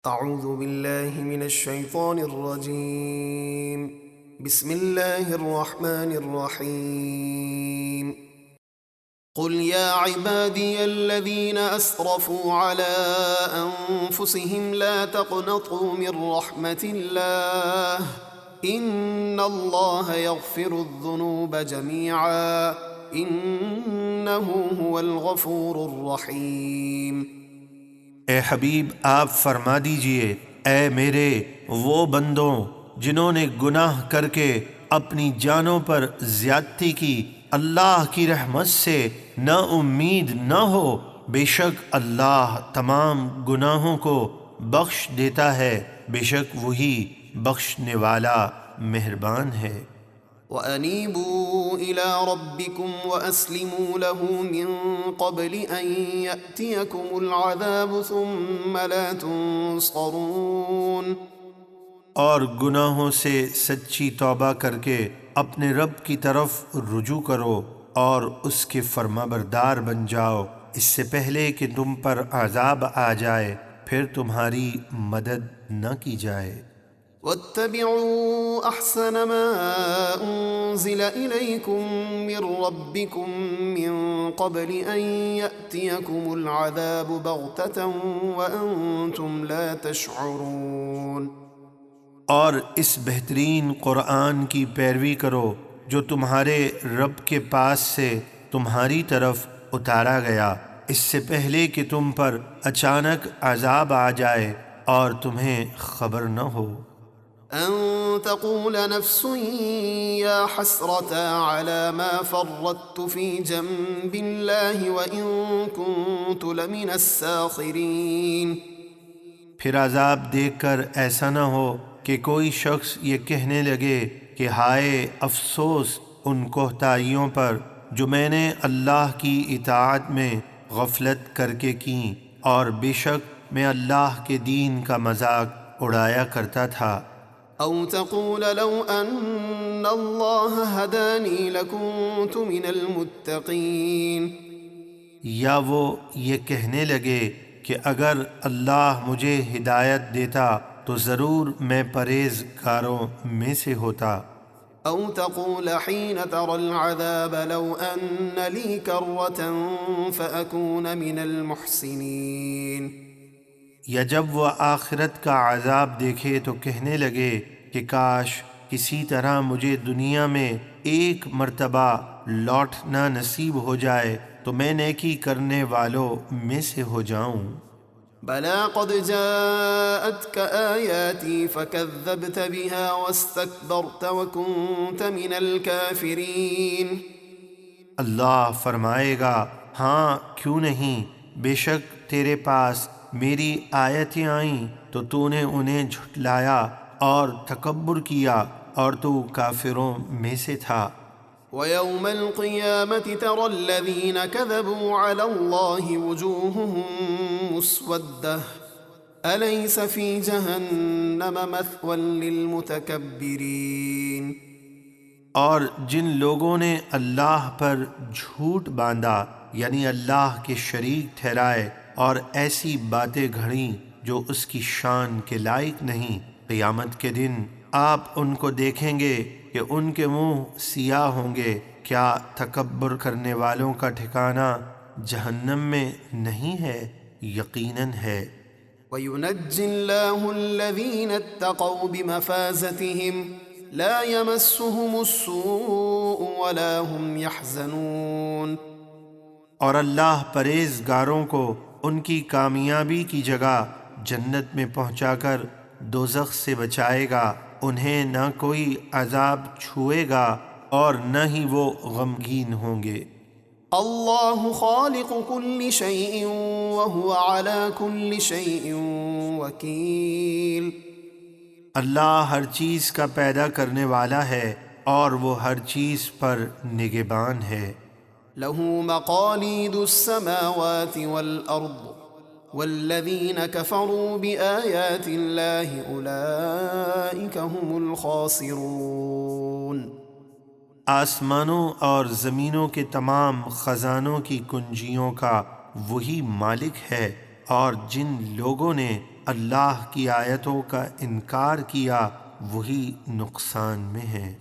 اعوذ باللہ من الشیطان الرجیم بسم اللہ الرحمن الرحیم قل یا عبادی الذین اسرفوا علی انفسهم لا تقنطوا من رحمت اللہ ان اللہ یغفر الذنوب جميعا انہ هو الغفور الرحیم۔ اے حبیب آپ فرما دیجئے، اے میرے وہ بندوں جنہوں نے گناہ کر کے اپنی جانوں پر زیادتی کی، اللہ کی رحمت سے نا امید نہ ہو، بے شک اللہ تمام گناہوں کو بخش دیتا ہے، بے شک وہی بخشنے والا مہربان ہے۔ وَأَنِيبُوا إِلَىٰ رَبِّكُمْ وَأَسْلِمُوا لَهُ مِن قَبْلِ أَن يَأْتِيَكُمُ الْعَذَابُ ثُمَّ لَا تُنصَرُونَ۔ اور گناہوں سے سچی توبہ کر کے اپنے رب کی طرف رجوع کرو اور اس کے فرما بردار بن جاؤ، اس سے پہلے کہ تم پر عذاب آ جائے پھر تمہاری مدد نہ کی جائے۔ وَاتَّبِعُوا أَحْسَنَ مَا أُنزِلَ إِلَيْكُم مِّن رَّبِّكُم مِّن قَبْلِ أَن يَأْتِيَكُمُ الْعَذَابُ بَغْتَةً وَأَنتُمْ لَا تَشْعُرُونَ۔ اور اس بہترین قرآن کی پیروی کرو جو تمہارے رب کے پاس سے تمہاری طرف اتارا گیا، اس سے پہلے کہ تم پر اچانک عذاب آ جائے اور تمہیں خبر نہ ہو۔ أن تقول نفس يا حسرة على ما فرطت في جنب الله وإن كنت لمن الساخرين۔ پھر عذاب دیکھ کر ایسا نہ ہو کہ کوئی شخص یہ کہنے لگے کہ ہائے افسوس ان کوتاہیوں پر جو میں نے اللہ کی اطاعت میں غفلت کر کے کیں، اور بے شک میں اللہ کے دین کا مذاق اڑایا کرتا تھا۔ أو تقول لو أن الله هداني لكنت من المتقين۔ یا وہ یہ کہنے لگے کہ اگر اللہ مجھے ہدایت دیتا تو ضرور میں پرہیزگاروں میں سے ہوتا۔ أو تقول حين ترى العذاب لو أن لي كرة فأكون من المحسنين۔ یا جب وہ آخرت کا عذاب دیکھے تو کہنے لگے کہ کاش کسی طرح مجھے دنیا میں ایک مرتبہ لوٹنا نصیب ہو جائے تو میں نیکی کرنے والوں میں سے ہو جاؤں۔ بلى قد جاءتك آياتي فكذبت بها واستكبرت وكنت من الكافرين۔ اللہ فرمائے گا ہاں کیوں نہیں، بے شک تیرے پاس میری آیتیں آئیں تو تو نے انہیں جھٹلایا اور تکبر کیا اور تو کافروں میں سے تھا۔ وَيَوْمَ الْقِيَامَةِ تَرَى الَّذِينَ كَذَبُوا عَلَى اللَّهِ وُجُوهُهُم مُّسْوَدَّةٌ أَلَيْسَ فِي جَهَنَّمَ مَثْوًى لِّلْمُتَكَبِّرِينَ۔ اور جن لوگوں نے اللہ پر جھوٹ باندھا یعنی اللہ کے شریک ٹھہرائے اور ایسی باتیں گھڑیں جو اس کی شان کے لائق نہیں، قیامت کے دن آپ ان کو دیکھیں گے کہ ان کے منہ سیاہ ہوں گے، کیا تکبر کرنے والوں کا ٹھکانہ جہنم میں نہیں ہے؟ یقیناً ہے۔ وَيُنَجِّي اللَّهُ الَّذِينَ اتَّقَوْا بِمَفَازَتِهِمْ لَا يَمَسُّهُمُ السُّوءُ وَلَا هُمْ يَحْزَنُونَ۔ اور اللہ پرہیزگاروں کو ان کی کامیابی کی جگہ جنت میں پہنچا کر دوزخ سے بچائے گا، انہیں نہ کوئی عذاب چھوئے گا اور نہ ہی وہ غمگین ہوں گے۔ اللہ خالق كل شيء وهو على كل شيء وكيل۔ اللہ ہر چیز کا پیدا کرنے والا ہے اور وہ ہر چیز پر نگہبان ہے۔ له مقاليد السماوات والأرض والذين كفروا بآيات الله أولئك هم الخاسرون۔ آسمانوں اور زمینوں کے تمام خزانوں کی کنجیوں کا وہی مالک ہے اور جن لوگوں نے اللہ کی آیتوں کا انکار کیا وہی نقصان میں ہیں۔